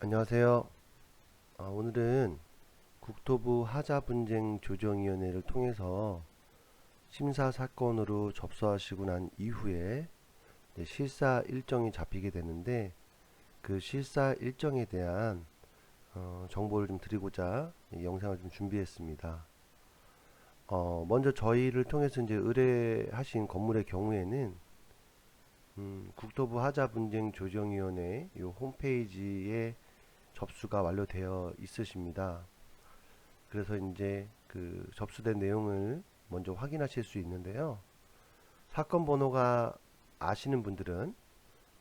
안녕하세요. 오늘은 국토부 하자분쟁조정위원회를 통해서 심사 사건으로 접수하시고 난 이후에 실사 일정이 잡히게 되는데, 그 실사 일정에 대한 정보를 좀 드리고자 이 영상을 좀 준비했습니다. 먼저 저희를 통해서 이제 의뢰하신 건물의 경우에는 국토부 하자분쟁조정위원회 이 홈페이지에 접수가 완료되어 있으십니다. 그래서 이제 그 접수된 내용을 먼저 확인하실 수 있는데요. 사건 번호가 아시는 분들은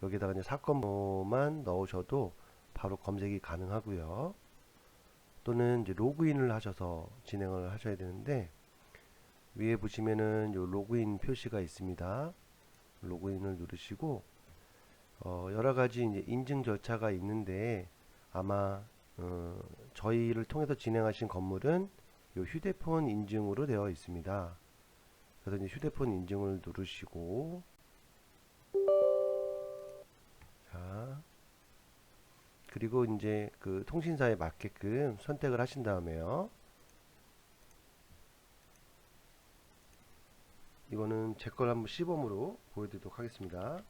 여기다가 이제 사건 번호만 넣으셔도 바로 검색이 가능하고요. 또는 이제 로그인을 하셔서 진행을 하셔야 되는데, 위에 보시면은 요 로그인 표시가 있습니다. 로그인을 누르시고 여러 가지 이제 인증 절차가 있는데, 아마 저희를 통해서 진행하신 건물은 요 휴대폰 인증으로 되어 있습니다. 그래서 이제 휴대폰 인증을 누르시고, 자, 그리고 이제 그 통신사에 맞게끔 선택을 하신 다음에요. 이거는 제 걸 한번 시범으로 보여드리도록 하겠습니다.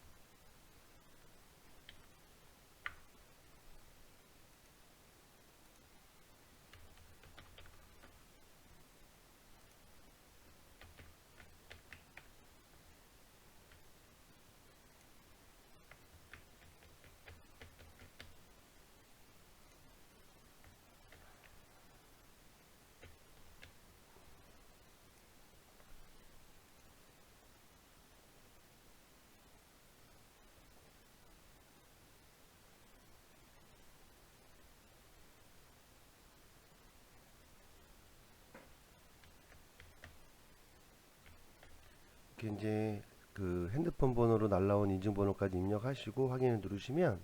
이렇게 이제 그 핸드폰 번호로 날라온 인증번호까지 입력하시고 확인을 누르시면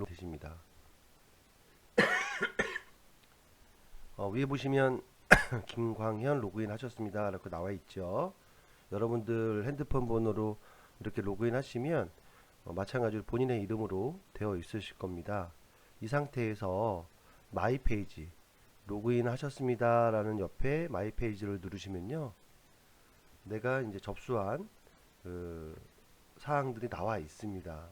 되십니다. 위에 보시면 김광현 로그인 하셨습니다 라고 나와 있죠. 여러분들 핸드폰 번호로 이렇게 로그인 하시면 마찬가지로 본인의 이름으로 되어 있으실 겁니다. 이 상태에서 마이 페이지 로그인 하셨습니다 라는 옆에 마이 페이지를 누르시면요, 내가 이제 접수한 그 사항들이 나와 있습니다.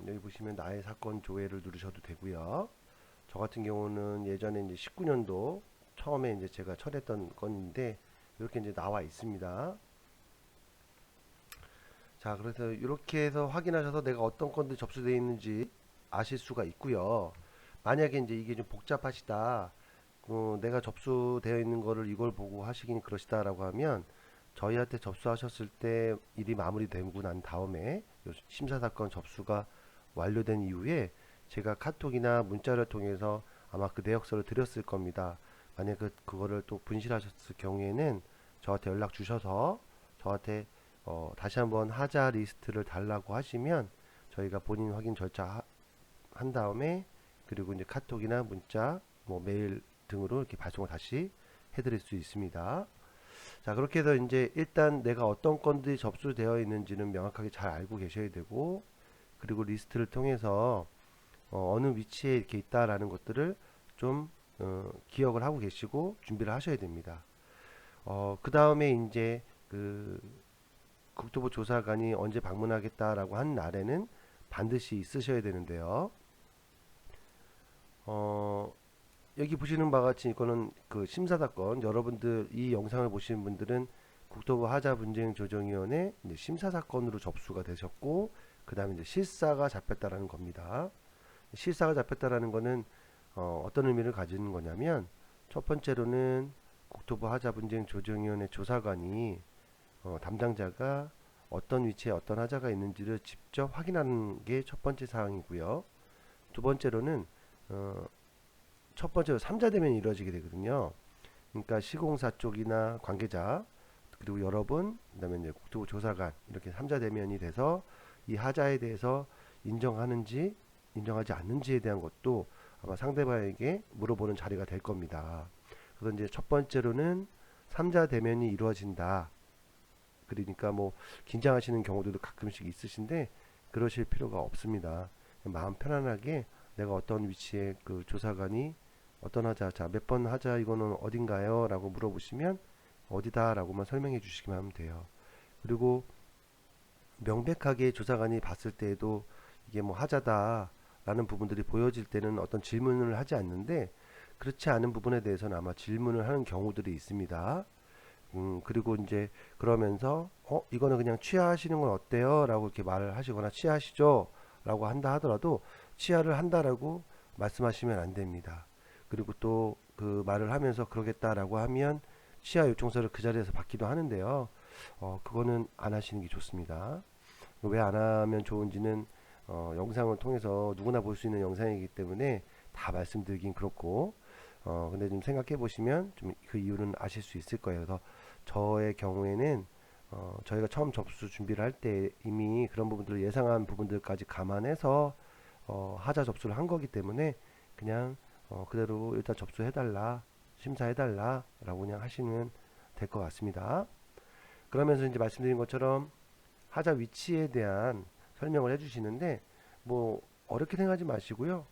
여기 보시면 나의 사건 조회를 누르셔도 되고요. 저 같은 경우는 예전에 이제 19년도 처음에 이제 제가 처리했던 건인데 이렇게 이제 나와 있습니다. 자, 그래서 이렇게 해서 확인하셔서 내가 어떤 건들 접수되어 있는지 아실 수가 있고요. 만약에 이제 이게 좀 복잡하시다, 내가 접수되어 있는 거를 이걸 보고 하시긴 그러시다라고 하면 저희한테 접수하셨을 때 일이 마무리되고 난 다음에 심사 사건 접수가 완료된 이후에 제가 카톡이나 문자를 통해서 아마 그 내역서를 드렸을 겁니다. 만약 그거를 또 분실하셨을 경우에는 저한테 연락 주셔서 저한테 다시 한번 하자 리스트를 달라고 하시면 저희가 본인 확인 절차 한 다음에, 그리고 이제 카톡이나 문자, 뭐 메일 등으로 이렇게 발송을 다시 해드릴 수 있습니다. 자, 그렇게 해서 이제 일단 내가 어떤 건들이 접수되어 있는지는 명확하게 잘 알고 계셔야 되고, 그리고 리스트를 통해서 어느 위치에 이렇게 있다라는 것들을 좀 기억을 하고 계시고 준비를 하셔야 됩니다. 그 다음에 이제 그 국토부 조사관이 언제 방문하겠다라고 한 날에는 반드시 있으셔야 되는데요. 여기 보시는 바와 같이 이거는 그 심사사건, 여러분들 이 영상을 보시는 분들은 국토부 하자분쟁조정위원회 심사사건으로 접수가 되셨고, 그 다음에 이제 실사가 잡혔다라는 겁니다. 실사가 잡혔다라는 거는 어떤 의미를 가지는 거냐면, 첫 번째로는 국토부 하자분쟁조정위원회 조사관이 담당자가 어떤 위치에 어떤 하자가 있는지를 직접 확인하는 게 첫 번째 사항이고요. 두 번째로는 첫 번째로 3자 대면이 이루어지게 되거든요. 그러니까 시공사 쪽이나 관계자, 그리고 여러분, 그다음에 이제 국토부 조사관, 이렇게 3자 대면이 돼서 이 하자에 대해서 인정하는지 인정하지 않는지에 대한 것도 아마 상대방에게 물어보는 자리가 될 겁니다. 그래서 이제 첫 번째로는 3자 대면이 이루어진다. 그러니까 뭐 긴장하시는 경우들도 가끔씩 있으신데 그러실 필요가 없습니다. 마음 편안하게 내가 어떤 위치에 그 조사관이 어떤 하자, 자, 몇 번 하자 이거는 어딘가요? 라고 물어보시면 어디다 라고만 설명해 주시기만 하면 돼요. 그리고 명백하게 조사관이 봤을 때에도 이게 뭐 하자다 라는 부분들이 보여질 때는 어떤 질문을 하지 않는데, 그렇지 않은 부분에 대해서는 아마 질문을 하는 경우들이 있습니다. 그리고 이제 그러면서 이거는 그냥 취하하시는 건 어때요? 라고 이렇게 말을 하시거나 취하시죠? 라고 한다 하더라도 취하를 한다라고 말씀하시면 안 됩니다. 그리고 또 그 말을 하면서 그러겠다라고 하면 취하 요청서를 그 자리에서 받기도 하는데요. 그거는 안 하시는 게 좋습니다. 왜 안 하면 좋은지는 영상을 통해서 누구나 볼 수 있는 영상이기 때문에 다 말씀드리긴 그렇고, 근데 좀 생각해 보시면 좀 그 이유는 아실 수 있을 거예요. 그래서 저의 경우에는 저희가 처음 접수 준비를 할 때 이미 그런 부분들을 예상한 부분들까지 감안해서 하자 접수를 한 거기 때문에 그냥 그대로 일단 접수해달라, 심사해달라 라고 그냥 하시면 될 것 같습니다. 그러면서 이제 말씀드린 것처럼 하자 위치에 대한 설명을 해주시는데, 뭐 어렵게 생각하지 마시고요.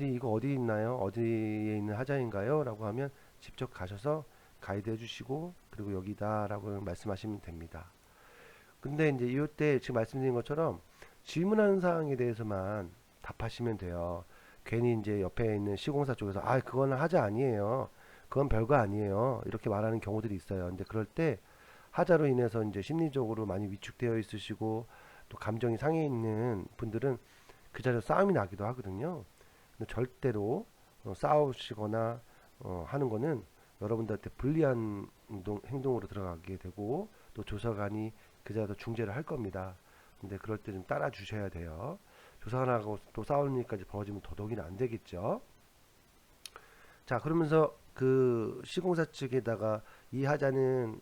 이거 어디 있나요? 어디에 있는 하자인가요? 라고 하면 직접 가셔서 가이드 해주시고, 그리고 여기다 라고 말씀하시면 됩니다. 근데 이제 이때 지금 말씀드린 것처럼 질문하는 사항에 대해서만 답하시면 돼요. 괜히 이제 옆에 있는 시공사 쪽에서 그거는 하자 아니에요, 그건 별거 아니에요, 이렇게 말하는 경우들이 있어요. 근데 그럴 때 하자로 인해서 이제 심리적으로 많이 위축되어 있으시고 또 감정이 상해 있는 분들은 그 자리에서 싸움이 나기도 하거든요. 근데 절대로 싸우시거나 하는 거는 여러분들한테 불리한 행동으로 들어가게 되고, 또 조사관이 그 자리에서 중재를 할 겁니다. 근데 그럴 때 좀 따라 주셔야 돼요. 조사관하고 또 싸우니까 이제 벌어지면 더더욱이나 안 되겠죠. 자, 그러면서 그 시공사 측에다가 이 하자는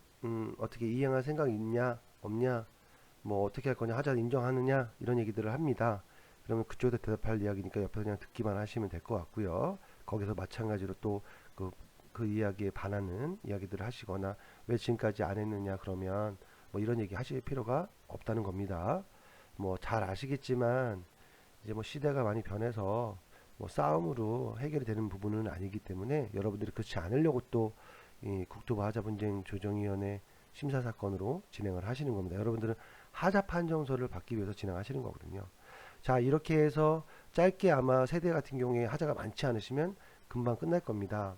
어떻게 이행할 생각이 있냐 없냐, 뭐 어떻게 할 거냐, 하자 인정하느냐, 이런 얘기들을 합니다. 그러면 그쪽에서 대답할 이야기니까 옆에서 그냥 듣기만 하시면 될 것 같고요. 거기서 마찬가지로 또 그 이야기에 반하는 이야기들을 하시거나 왜 지금까지 안 했느냐 그러면 뭐 이런 얘기 하실 필요가 없다는 겁니다. 뭐 잘 아시겠지만 이제 뭐 시대가 많이 변해서 뭐 싸움으로 해결이 되는 부분은 아니기 때문에 여러분들이 그렇지 않으려고 또 이 국토부 하자분쟁 조정위원회 심사 사건으로 진행을 하시는 겁니다. 여러분들은 하자 판정서를 받기 위해서 진행하시는 거거든요. 자, 이렇게 해서 짧게 아마 세대 같은 경우에 하자가 많지 않으시면 금방 끝날 겁니다.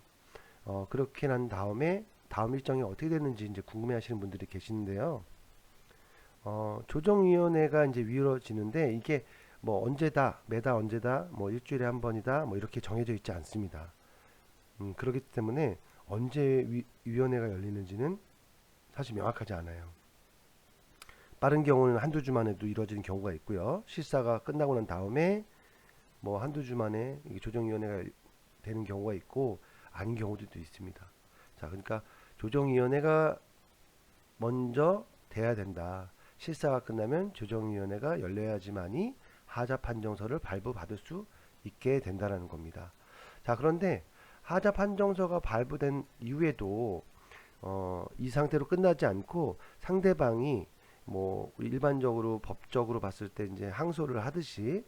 그렇게 난 다음에 다음 일정이 어떻게 되는지 이제 궁금해 하시는 분들이 계시는데요. 조정위원회가 이제 이루어지는데 이게 뭐 언제다, 매달 언제다, 뭐 일주일에 한 번이다, 뭐 이렇게 정해져 있지 않습니다. 그렇기 때문에 언제 위원회가 열리는지는 사실 명확하지 않아요. 빠른 경우는 한두 주 만에도 이루어지는 경우가 있고요. 실사가 끝나고 난 다음에 뭐 한두 주 만에 이게 조정위원회가 되는 경우가 있고 아닌 경우들도 있습니다. 자, 그러니까 조정위원회가 먼저 돼야 된다. 실사가 끝나면 조정위원회가 열려야지만이 하자 판정서를 발부받을 수 있게 된다라는 겁니다. 자, 그런데 하자 판정서가 발부된 이후에도 이 상태로 끝나지 않고 상대방이 뭐 일반적으로 법적으로 봤을 때 이제 항소를 하듯이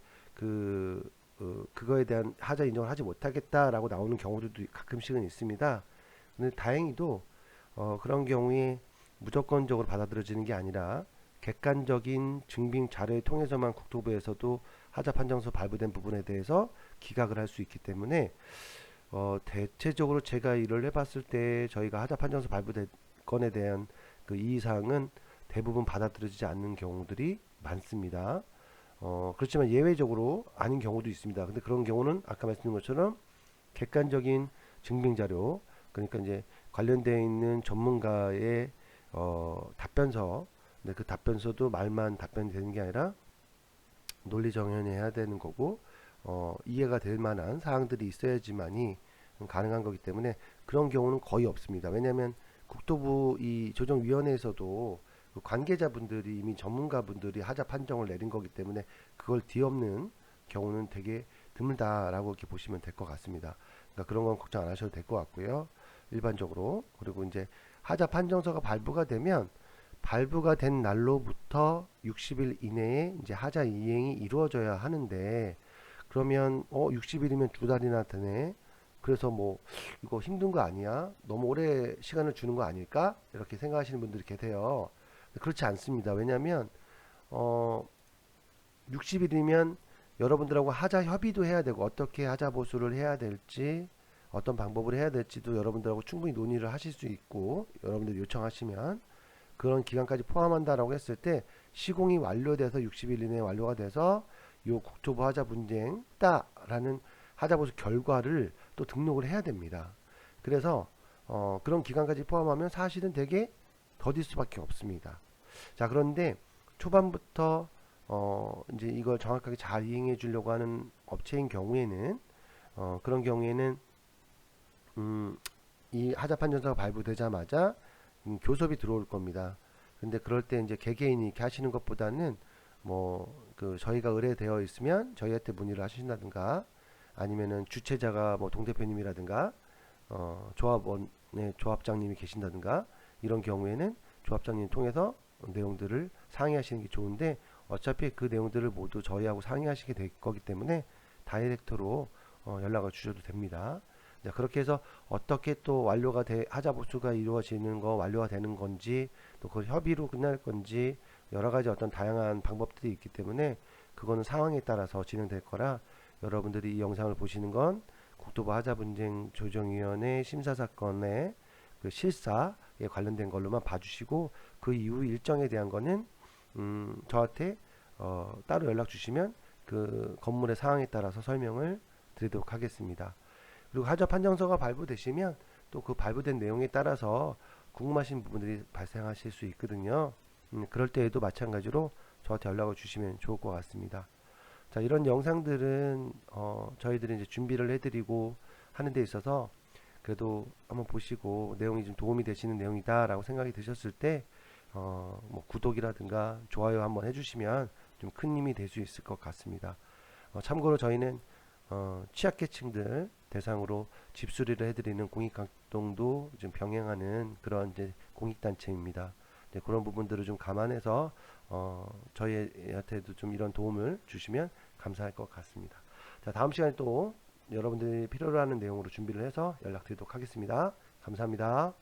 그거에 대한 하자 인정을 하지 못하겠다라고 나오는 경우들도 가끔씩은 있습니다. 근데 다행히도 그런 경우에 무조건적으로 받아들여지는 게 아니라 객관적인 증빙 자료를 통해서만 국토부에서도 하자 판정서 발부된 부분에 대해서 기각을 할 수 있기 때문에 대체적으로 제가 일을 해봤을 때 저희가 하자 판정서 발부된 건에 대한 그 이의사항은 대부분 받아들여지지 않는 경우들이 많습니다. 그렇지만 예외적으로 아닌 경우도 있습니다. 근데 그런 경우는 아까 말씀드린 것처럼 객관적인 증빙 자료, 그러니까 이제 관련되어 있는 전문가의 답변서, 근데 그 답변서도 말만 답변이 되는 게 아니라 논리 정연해야 되는 거고, 이해가 될 만한 사항들이 있어야지만이 가능한 거기 때문에 그런 경우는 거의 없습니다. 왜냐하면 국토부 이 조정위원회에서도 그 관계자분들이 이미 전문가분들이 하자 판정을 내린 거기 때문에 그걸 뒤엎는 경우는 되게 드물다라고 이렇게 보시면 될 것 같습니다. 그러니까 그런 건 걱정 안 하셔도 될 것 같고요. 일반적으로. 그리고 이제 하자 판정서가 발부가 되면 발부가 된 날로부터 60일 이내에 이제 하자 이행이 이루어져야 하는데, 그러면 60일이면 두 달이나 되네. 그래서 뭐 이거 힘든 거 아니야? 너무 오래 시간을 주는 거 아닐까? 이렇게 생각하시는 분들이 계세요. 그렇지 않습니다. 왜냐하면 60일이면 여러분들하고 하자 협의도 해야 되고, 어떻게 하자 보수를 해야 될지, 어떤 방법을 해야 될지도 여러분들하고 충분히 논의를 하실 수 있고, 여러분들이 요청하시면 그런 기간까지 포함한다라고 했을 때, 시공이 완료돼서 60일 이내에 완료가 돼서 요 국토부 하자 분쟁 따라는 하자 보수 결과를 또 등록을 해야 됩니다. 그래서 그런 기간까지 포함하면 사실은 되게 더딜 수밖에 없습니다. 자, 그런데 초반부터 이제 이걸 정확하게 잘 이행해 주려고 하는 업체인 경우에는, 그런 경우에는 이 하자 판정서가 발부되자마자 교섭이 들어올 겁니다. 근데 그럴 때 이제 개개인이 이렇게 하시는 것보다는 뭐 그 저희가 의뢰되어 있으면 저희한테 문의를 하신다든가, 아니면은 주최자가 뭐 동대표님이라든가 조합원의 조합장님이 계신다든가, 이런 경우에는 조합장님 통해서 내용들을 상의하시는 게 좋은데, 어차피 그 내용들을 모두 저희하고 상의하시게 될 거기 때문에 다이렉트로 연락을 주셔도 됩니다. 자, 그렇게 해서 어떻게 또 완료가 하자 보수가 이루어지는 거, 완료가 되는 건지, 또 그 협의로 끝날 건지, 여러 가지 어떤 다양한 방법들이 있기 때문에 그거는 상황에 따라서 진행될 거라, 여러분들이 이 영상을 보시는 건 국토부 하자분쟁 조정위원회 심사 사건의 그 실사에 관련된 걸로만 봐주시고, 그 이후 일정에 대한 거는 저한테 따로 연락 주시면 그 건물의 상황에 따라서 설명을 드리도록 하겠습니다. 그리고 하자 판정서가 발부되시면 또 그 발부된 내용에 따라서 궁금하신 부분들이 발생하실 수 있거든요. 그럴 때에도 마찬가지로 저한테 연락을 주시면 좋을 것 같습니다. 자, 이런 영상들은 저희들이 이제 준비를 해드리고 하는 데 있어서 그래도 한번 보시고 내용이 좀 도움이 되시는 내용이다라고 생각이 드셨을 때 뭐 구독이라든가 좋아요 한번 해주시면 좀 큰 힘이 될 수 있을 것 같습니다. 참고로 저희는 취약계층들 대상으로 집수리를 해드리는 공익활동도 좀 병행하는 그런 이제 공익단체입니다. 네, 그런 부분들을 좀 감안해서 저희한테도 좀 이런 도움을 주시면 감사할 것 같습니다. 자, 다음 시간에 또 여러분들이 필요로 하는 내용으로 준비를 해서 연락드리도록 하겠습니다. 감사합니다.